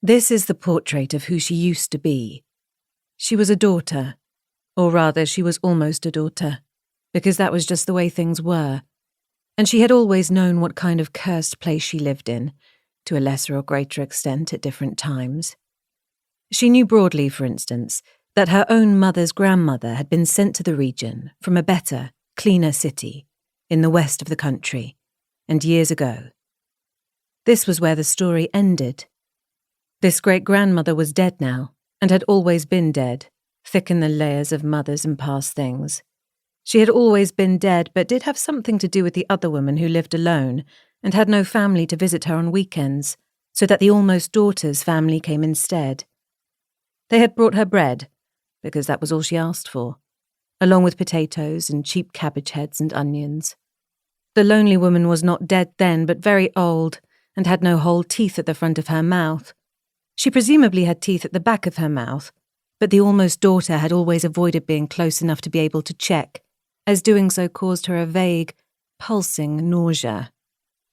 This is the portrait of who she used to be. She was a daughter, or rather she was almost a daughter, because that was just the way things were, and she had always known what kind of cursed place she lived in, to a lesser or greater extent at different times. She knew broadly, for instance, that her own mother's grandmother had been sent to the region from a better, cleaner city in the west of the country, and years ago. This was where the story ended. This great-grandmother was dead now, and had always been dead, thick in the layers of mothers and past things. She had always been dead, but did have something to do with the other woman who lived alone and had no family to visit her on weekends, so that the almost daughter's family came instead. They had brought her bread, because that was all she asked for, along with potatoes and cheap cabbage heads and onions. The lonely woman was not dead then, but very old, and had no whole teeth at the front of her mouth. She presumably had teeth at the back of her mouth, but the almost daughter had always avoided being close enough to be able to check, as doing so caused her a vague, pulsing nausea.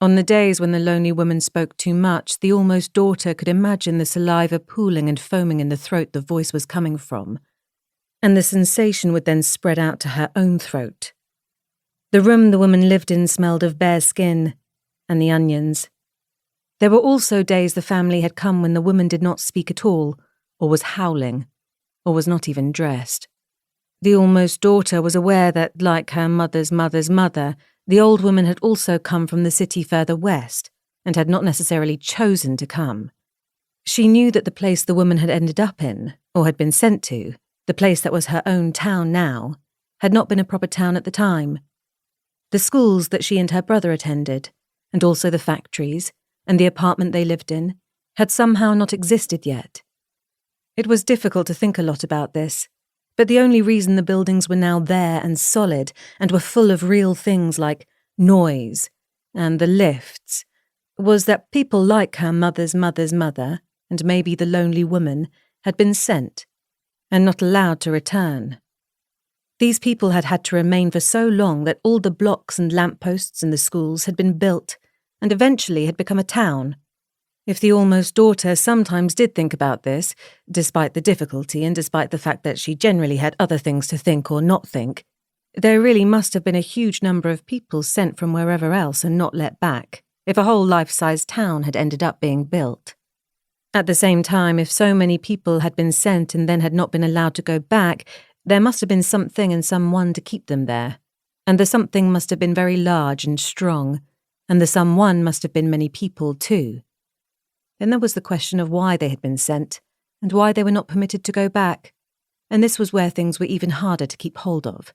On the days when the lonely woman spoke too much, the almost daughter could imagine the saliva pooling and foaming in the throat the voice was coming from, and the sensation would then spread out to her own throat. The room the woman lived in smelled of bare skin and the onions. There were also days the family had come when the woman did not speak at all, or was howling, or was not even dressed. The almost daughter was aware that, like her mother's mother's mother, the old woman had also come from the city further west, and had not necessarily chosen to come. She knew that the place the woman had ended up in, or had been sent to, the place that was her own town now, had not been a proper town at the time. The schools that she and her brother attended, and also the factories, and the apartment they lived in, had somehow not existed yet. It was difficult to think a lot about this, but the only reason the buildings were now there and solid and were full of real things like noise and the lifts was that people like her mother's mother's mother, and maybe the lonely woman, had been sent and not allowed to return. These people had had to remain for so long that all the blocks and lampposts in the schools had been built and eventually had become a town. If the almost daughter sometimes did think about this, despite the difficulty and despite the fact that she generally had other things to think or not think, there really must have been a huge number of people sent from wherever else and not let back, if a whole life-size town had ended up being built. At the same time, if so many people had been sent and then had not been allowed to go back, there must have been something and someone to keep them there, and the something must have been very large and strong, and the someone must have been many people too. Then there was the question of why they had been sent, and why they were not permitted to go back, and this was where things were even harder to keep hold of.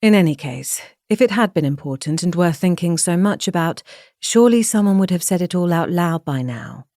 In any case, if it had been important and worth thinking so much about, surely someone would have said it all out loud by now.